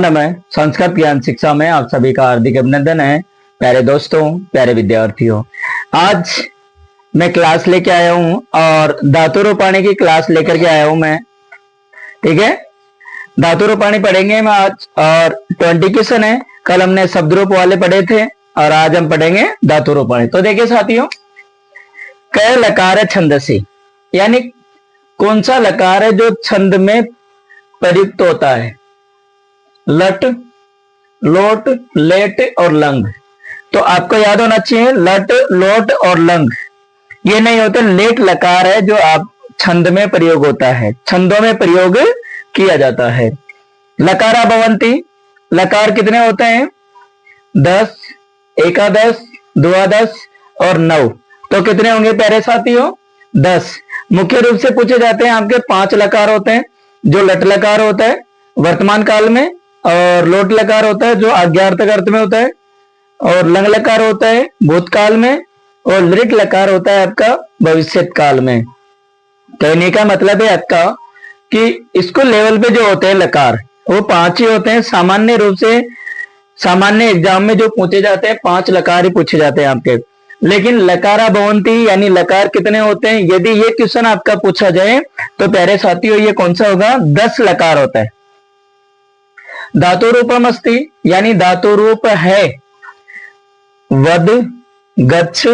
नमः। संस्कृत ज्ञान शिक्षा में आप सभी का हार्दिक अभिनंदन है। प्यारे दोस्तों, प्यारे विद्यार्थियों, आज मैं क्लास लेके आया हूं और धातु रूपाणी की क्लास लेकर के आया हूं मैं। ठीक है, धातु रूपाणी पढ़ेंगे हम आज और 20 क्वेश्चन है। कल हमने शब्द रूप वाले पढ़े थे और आज हम पढ़ेंगे धातु रूपाणी। तो देखिए साथियों, क लकार छंदसी, यानी कौन सा लकार है जो छंद में प्रयुक्त होता है। लट, लोट, लेट और लंग। तो आपको याद होना चाहिए लट, लोट और लंग ये नहीं होते। लेट लकार है जो आप छंद में प्रयोग होता है, छंदों में प्रयोग किया जाता है। लकारा भवंती, लकार कितने होते हैं? 10, एकादश, द्वादश और 9। तो कितने होंगे प्यारे साथियों? 10। मुख्य रूप से पूछे जाते हैं आपके 5 लकार होते हैं, जो लट लकार होता है वर्तमान काल में, और लोट लकार होता है जो आज्ञार्थक अर्थ में होता है, और लंग लकार होता है भूतकाल में, और लृट लकार होता है आपका भविष्य काल में। कहने का मतलब है आपका कि स्कूल लेवल पे जो होते हैं लकार वो 5 ही होते हैं। सामान्य रूप से सामान्य एग्जाम में जो पूछे जाते हैं 5 लकार ही पूछे जाते हैं आपके। लेकिन लकारा भवंती यानी लकार कितने होते हैं, यदि ये क्वेश्चन आपका पूछा जाए तो प्यारे साथियों ये कौन सा होगा? 10 लकार होता है। धातु रूपम अस्ति, यानी धातु रूप है वद, गच्छ,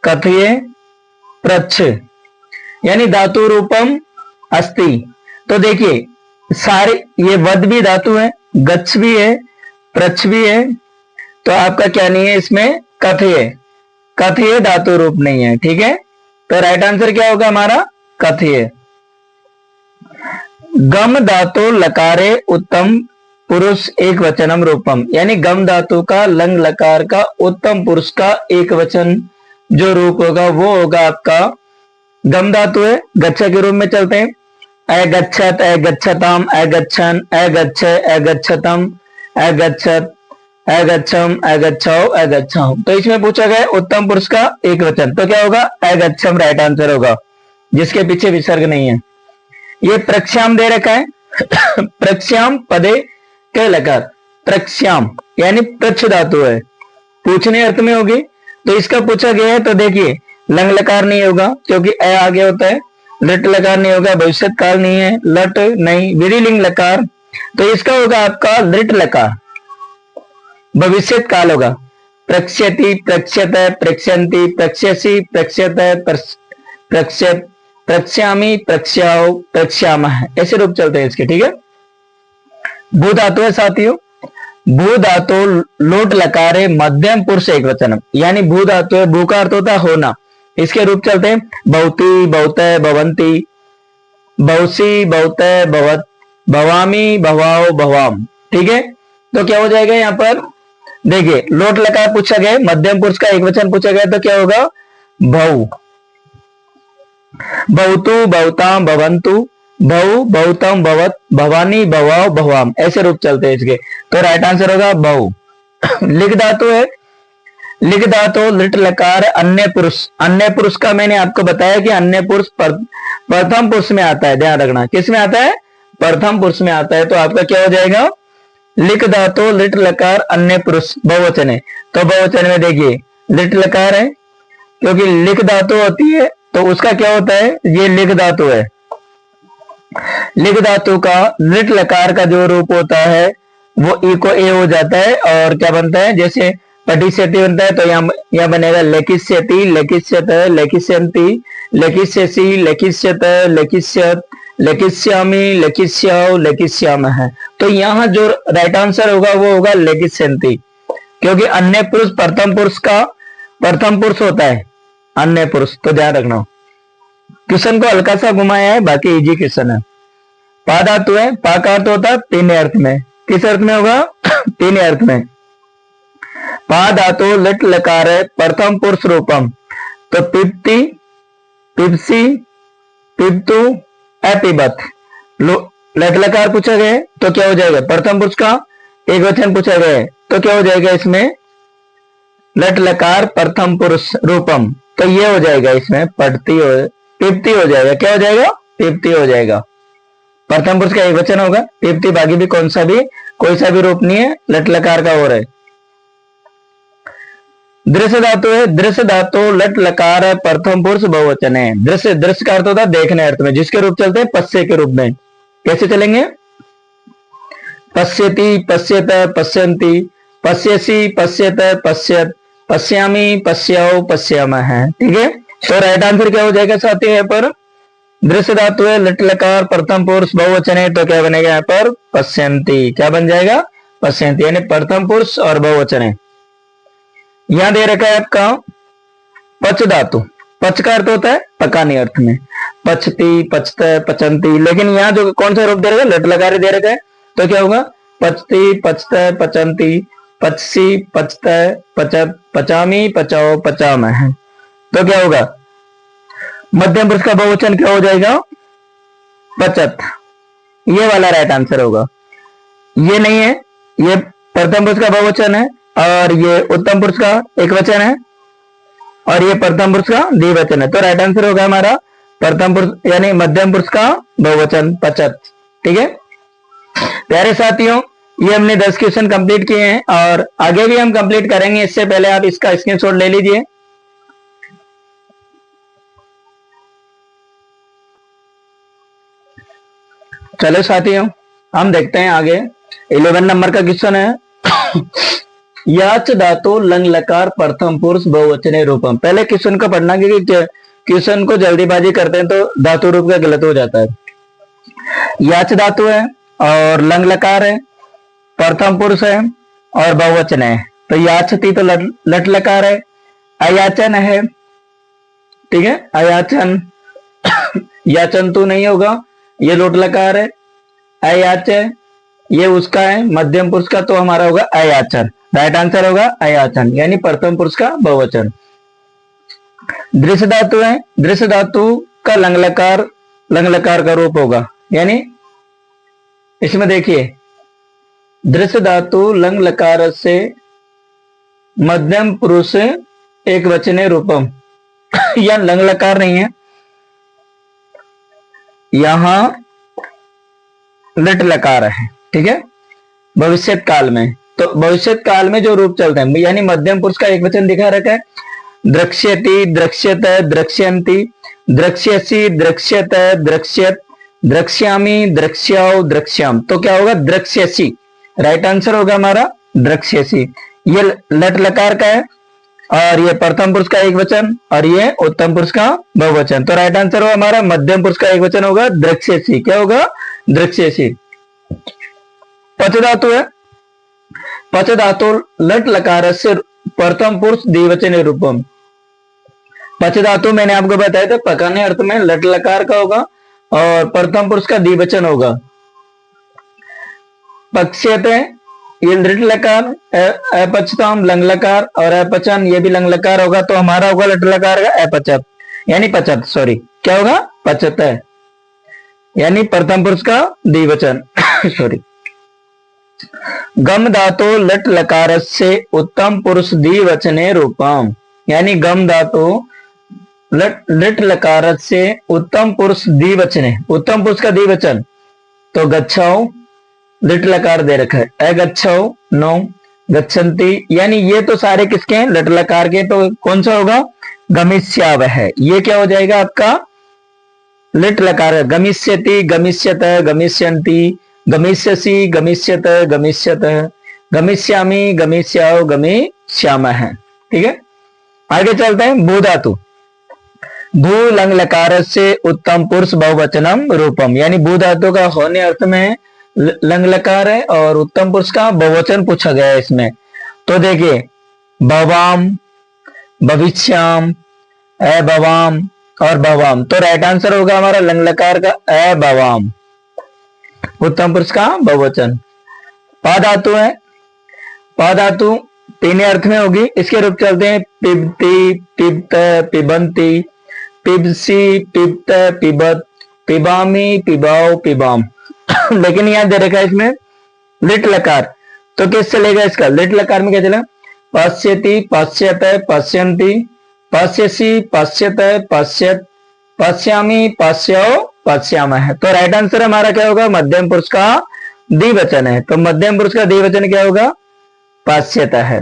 कथय, प्रच्छ, यानी धातु रूपम अस्ति। तो देखिए सारे ये वद भी धातु है, गच्छ भी है, प्रच्छ भी है। तो आपका क्या नहीं है इसमें? कथय। कथय धातु रूप नहीं है। ठीक है, तो राइट आंसर क्या होगा हमारा? कथय। गम धातु लकारे उत्तम पुरुष एक वचनम रूपम, यानी गम धातु का लंग लकार का उत्तम पुरुष का एक वचन जो रूप होगा वो होगा आपका गम धातु है। गच्छ के रूप में चलते हैं, अगच्छत, अगच्छताम, अगच्छन, अगच्छ, अगच्छतम, अगच्छत, अगच्छम, अगच्छौ, अगच्छाओ। तो इसमें पूछा गया उत्तम पुरुष का एक वचन, तो क्या होगा? अगच्छम राइट आंसर होगा, जिसके पीछे विसर्ग नहीं है। ये प्रक्ष्याम दे रखा है प्रक्ष्याम पदे के लकार, प्रक्ष्याम यानी प्रच्छ धातु है, पूछने अर्थ में होगी। तो इसका पूछा गया है, तो देखिए लंग लकार नहीं होगा क्योंकि अ आगे होता है, लट लकार नहीं होगा, भविष्य काल नहीं है, लट नहीं, विधिलिंग लकार। तो इसका होगा आपका लृट लकार, भविष्य काल होगा। प्रक्ष्यति, प्रक्ष्यत, प्रक्ष्यन्ति, प्रक्ष्यसि, प्रक्ष्यत, प्रक्ष्यत, प्रक्ष्यामि, प्रक्ष्याओ, प्रक्ष्यामः, ऐसे रूप चलते हैं इसके। ठीक है, भू धातु है साथियों। भू धातु लोट लकारे मध्यम पुरुष एक वचनम, यानी भू धातु है, भू का अर्थ होता है होना। इसके रूप चलते हैं भवती, भवतः, भवंती, भवसी, भवतः, भवत, भवामी, भवाओ, भवाम। ठीक है, तो क्या हो जाएगा यहाँ पर? देखिए लोट लकार पूछा गया, मध्यम पुरुष का एक वचन पूछा गया, तो क्या होगा? भव, भवतु, भवताम, भवंतु, भव, भवतम, भवत, भवानी, भवाओ, भवाम, ऐसे रूप चलते हैं इसके। तो राइट आंसर होगा भव। लिख धातु है, लिख धातु लिट लकार अन्य पुरुष। अन्य पुरुष का मैंने आपको बताया कि अन्य पुरुष प्रथम पुरुष में आता है, ध्यान रखना। किस में आता है? प्रथम पुरुष में आता है। तो आपका क्या हो जाएगा? लिख धातु लिट लकार अन्य पुरुष बहुवचन है। तो बहुवचन में देखिए लिट लकार है, क्योंकि लिख धातु होती है तो उसका क्या होता है? ये लिख धातु है। लिख धातु का लिट लकार का जो रूप होता है वो ई को ए हो जाता है, और क्या बनता है? जैसे पटिष्यति बनता है तो यहाँ बनेगा लेखिष्यति, लेखिष्यत, लेखिष्यन्ति, लेखिष्यसि, लेखिष्यत, लेखिष्यत, लेखिष्यामि, लेखिष्याओ, लेखिष्यामः। तो यहाँ जो राइट आंसर होगा वो होगा लेखिष्यन्ति, क्योंकि अन्य पुरुष प्रथम पुरुष का प्रथम पुरुष होता है, अन्य पुरुष। तो ध्यान रखना, क्वेश्चन को हल्का सा घुमाया है, बाकी इजी क्वेश्चन है। पा धातु है, पा का अर्थ होता है तीन अर्थ में। किस अर्थ में होगा? तीन अर्थ में। पा धातु लिट लकार है प्रथम पुरुष रूपम, तो पिप्ति, पिप्सी, पिप्तु, अपिबत। लट लकार पूछा गया तो क्या हो जाएगा? प्रथम पुरुष का एक वचन पूछा गया है, तो क्या हो जाएगा इसमें? लट लकार प्रथम पुरुष रूपम, तो ये हो जाएगा इसमें पिप्ति हो जाएगा। क्या हो जाएगा? पिप्ति हो जाएगा। प्रथम पुरुष का एक वचन होगा। पिबती बाकी भी कौन सा भी कोई सा भी रूप नहीं है, लट लकार का हो रहा है। दृश्य धातु है, दृश्य धातु लट लकार है, प्रथम पुरुष बहुवचन है। दृश्य, दृश्य का अर्थ होता है देखने अर्थ में, जिसके रूप चलते हैं पश्य के रूप में। कैसे चलेंगे? पश्यति, पश्यत, पश्यन्ति, पश्यसि, पश्यत, पश्यत, पश्यामि, पश्याओ, पश्यामः है। ठीक है, तो राइट आंसर क्या हो जाएगा साथियों? यहाँ पर दृश्य धातु है, लट लकार, प्रथम पुरुष बहुवचन है, तो क्या बनेगा यहाँ पर? पश्यन्ति। क्या बन जाएगा? पश्यन्ति, यानी प्रथम पुरुष और बहुवचन है। यहां दे रखा है आपका पच धातु। पच का अर्थ होता है पकाने अर्थ में, पचती, पचत, पचंती, लेकिन यहाँ जो कौन सा रूप दे रखा है? लट लकार दे रखा है, तो क्या होगा? पचती, पचत, पचंती, पचसी, पचत, पचत, पचामी, पचाओ, पचामः। तो क्या होगा? मध्यम पुरुष का बहुवचन क्या हो जाएगा? पचत। ये वाला राइट आंसर होगा। ये नहीं है, ये प्रथम पुरुष का बहुवचन है और ये उत्तम पुरुष का एक वचन है और ये प्रथम पुरुष का द्विवचन है। तो राइट आंसर होगा हमारा प्रथम पुरुष यानी मध्यम पुरुष का बहुवचन पचत। ठीक है प्यारे साथियों, ये हमने 10 क्वेश्चन कंप्लीट किए हैं और आगे भी हम कंप्लीट करेंगे। इससे पहले आप इसका स्क्रीनशॉट ले लीजिए। चलो साथियों, हम देखते हैं आगे। 11 नंबर का क्वेश्चन है याच धातु लंग लकार प्रथम पुरुष बहुवचने रूपम। पहले क्वेश्चन को पढ़ना, क्योंकि क्वेश्चन को जल्दीबाजी करते हैं तो धातु रूप का गलत हो जाता है। याच धातु है और लंग लकार है, प्रथम पुरुष है और बहुवचन है। तो याचती तो लट लकार है, अयाचन है। ठीक है, अयाचन याचन तो नहीं होगा, ये लोट लकार है। अयाच ये उसका है मध्यम पुरुष का, तो हमारा होगा अयाचन। राइट आंसर होगा अयाचन, यानी प्रथम पुरुष का बहुवचन। दृश्य धातु है, दृश्य धातु का लंग लकार का रूप होगा, यानी इसमें देखिए दृश्य धातु लंग लकार से मध्यम पुरुष एक वचने रूपम या लंग लकार नहीं है, यहां लट लकार है। ठीक है, भविष्य काल में, तो भविष्य काल में जो रूप चलते हैं यानी मध्यम पुरुष का एक वचन दिखा रखा है। द्रक्ष्यति, द्रक्ष्यत, द्रक्ष्यन्ति, द्रक्ष्यसि, द्रक्ष्यत, द्रक्ष्यत, द्रक्ष्यामि, द्रक्ष्याओ, द्रक्ष्याम। तो क्या होगा? द्रक्ष्यसि। राइट आंसर होगा हमारा द्रक्ष्यसि। ये लट लकार का है और ये प्रथम पुरुष का एक वचन और ये उत्तम पुरुष का बहुवचन। तो राइट आंसर होगा हमारा मध्यम पुरुष का एक वचन होगा द्रक्ष्यसि। क्या होगा? द्रक्ष्यसि। पच धातु है, पच धातु लट लकार से प्रथम पुरुष द्विवचन रूपम। पच धातु मैंने आपको बताया था पकाने अर्थ में लट लकार का होगा और प्रथम पुरुष का द्विवचन होगा। पक्ष्यते ये लट लकार, अपचताम लंग लकार और अपचन ये भी लंग लकार होगा, तो हमारा होगा लट लकार का अपचत यानी पचत। सॉरी, क्या होगा? पचत है, यानी प्रथम पुरुष का द्विवचन। सॉरी। गम धातु लट लकार से उत्तम पुरुष द्विवचने रूपम, यानी गम धातु लट लकार से उत्तम पुरुष द्विवचने, उत्तम पुरुष का द्विवचन। तो गच्छाओ लट लकार दे रखा है, अगच्छाओ नो, गच्छन्ति, यानी ये तो सारे किसके हैं? लट लकार के। तो कौन सा होगा? गमिष्यावह है। ये क्या हो जाएगा आपका? लट लकार। गमिष्यति, गमिष्यत, गमिष्यन्ति, गमिष्यसि, गमिष्यत, गमिष्यत, गमिष्यामि, गमिष्याओ, गमिष्यामः। ठीक है, आगे चलते हैं। भू धातु, भू लंग लकार से उत्तम पुरुष बहुवचनम रूपम, यानी भू धातु का होने अर्थ में लंग लकार है और उत्तम पुरुष का बहुवचन पूछा गया है इसमें। तो देखिए भवाम, भविष्याम, अभवाम और भवाम। तो राइट आंसर होगा हमारा लंग लकार का अभवाम, उत्तम पुरुष का बहुवचन। पा धातु है, पा धातु तीन अर्थ में होगी, इसके रूप चलते हैं पिबती, पिबत, पिबंती, पिबसी, पिबत, पिबत, पिबामी, पिबाओ, पिबाम। लेकिन यहां दे रखा है इसमें लिट लकार, तो किस चलेगा इसका? लिट लकार में क्या चला? पश्यति, पश्यत, पश्यन्ति, पश्यसि, पश्यत, पश्यत, पश्यामि, पश्याओ, पश्यामः। तो राइट आंसर हमारा क्या होगा, मध्यम पुरुष का द्विवचन है, तो मध्यम पुरुष का द्विवचन क्या होगा, पश्यतः है।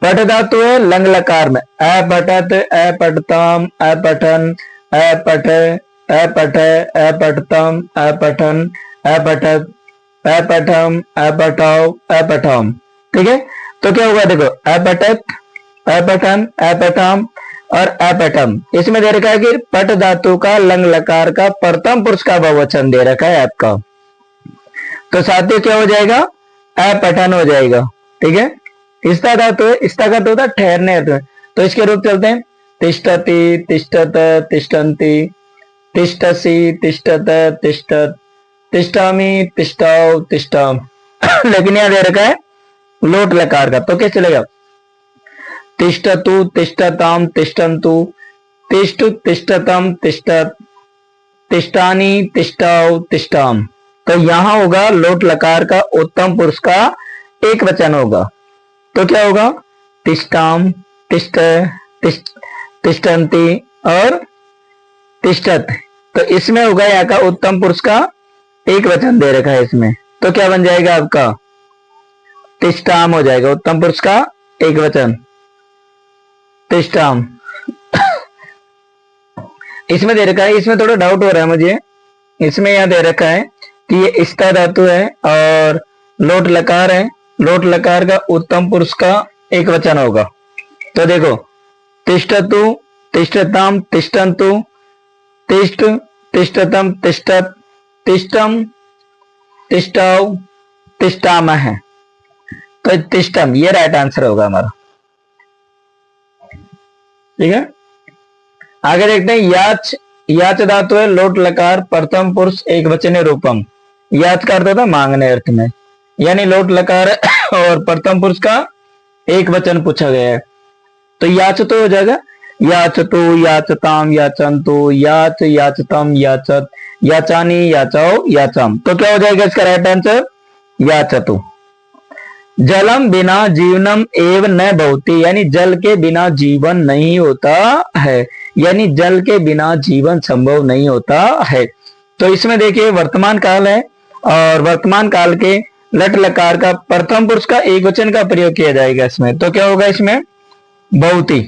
पठ धातु है लंग लकार में, अपठत, अपठताम, अपठन, अपठ, अपठ, अपठतम, अपठन, अपठत, अपठम, अपठाव, अपठाम। ठीक है, तो क्या होगा देखो, अपठत, अपठन, अपठाम और अपठम। इसमें दे रखा है कि पट धातु का लंग लकार का प्रथम पुरुष का बहुवचन दे रखा है आपका, तो साथ क्या हो जाएगा, अपठन हो जाएगा। ठीक है, इस्ता धातु है, इस्ता का तो होता है ठहरने अर्थ में, तो इसके रूप चलते हैं तिष्ठति, तिष्ठत, तिष्ठन्ति, तिष्ठसि, तिष्ठत, तिष्ठत, तिष्ठामि, तिष्ठाओ, तिष्ठाम। लेकिन यहां दे रखा है लोट लकार का, तो क्या चलेगा, तिष्ठतु, तिष्ठताम, तिष्ठन्तु, तिष्ठु, तिष्ठतम, तिष्ठत, तिष्ठानि, तिष्ठाओ, तिष्ठाम। तो यहां होगा लोट लकार का उत्तम पुरुष का एक वचन होगा, तो क्या होगा, तिष्ठाम, तिष्ठ, तिष्ठन्ति और तिष्ठत। तो इसमें होगा यहाँ का उत्तम पुरुष का एक वचन दे रखा है इसमें, तो क्या बन जाएगा आपका, तिष्ठाम हो जाएगा, उत्तम पुरुष का एक वचन तिष्ठाम। इसमें दे रखा है, इसमें थोड़ा डाउट हो रहा है मुझे, इसमें यह दे रखा है कि ये इस्ता धातु है और लोट लकार है, लोट लकार का उत्तम पुरुष का एक वचन होगा। तो देखो तिष्ठतु, तिष्ठताम, तिष्ठन्तु, तिष्ठ, तिष्ठतम, तिष्ठत, तिष्ठम, तिष्ठाओ, तिष्ठामः। तो तिष्ठम ये राइट आंसर होगा हमारा। ठीक है, आगे देखते हैं याच, याच धातु है लोट लकार प्रथम पुरुष एक वचने रूपम। याच का अर्थ होता है मांगने अर्थ में, यानी लोट लकार और प्रथम पुरुष का एक वचन पूछा गया है, तो याच तो हो जाएगा याचतु, याचताम, याचन्तु, याच, याचतम, याचत, याचानी, याचाओ, याचम। तो क्या हो जाएगा इसका राइट आंसर, याचतु। जलम बिना जीवनम एव न भवति, यानी जल के बिना जीवन नहीं होता है, यानी जल के बिना जीवन संभव नहीं होता है। तो इसमें देखिए वर्तमान काल है और वर्तमान काल के लट लकार का प्रथम पुरुष का एक वचन का प्रयोग किया जाएगा इसमें, तो क्या होगा इसमें, भवति,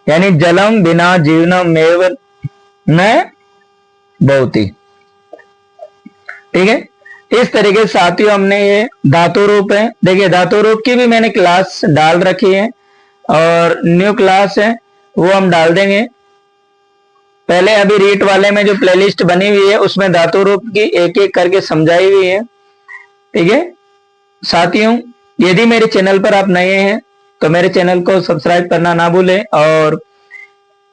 यानी जलम बिना जीवनम एव न भवति। ठीक है, इस तरीके से साथियों हमने ये धातु रूप है, देखिए धातु रूप की भी मैंने क्लास डाल रखी है और न्यू क्लास है वो हम डाल देंगे। पहले अभी रीट वाले में जो प्लेलिस्ट बनी हुई है उसमें धातु रूप की एक एक करके समझाई हुई है। ठीक है साथियों, यदि मेरे चैनल पर आप नए हैं तो मेरे चैनल को सब्सक्राइब करना ना भूलें और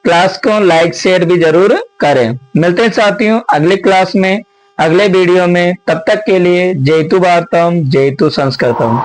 क्लास को लाइक शेयर भी जरूर करें। मिलते हैं साथियों अगली क्लास में, अगले वीडियो में, तब तक के लिए जयतु भारतम, जयतु संस्कृतम।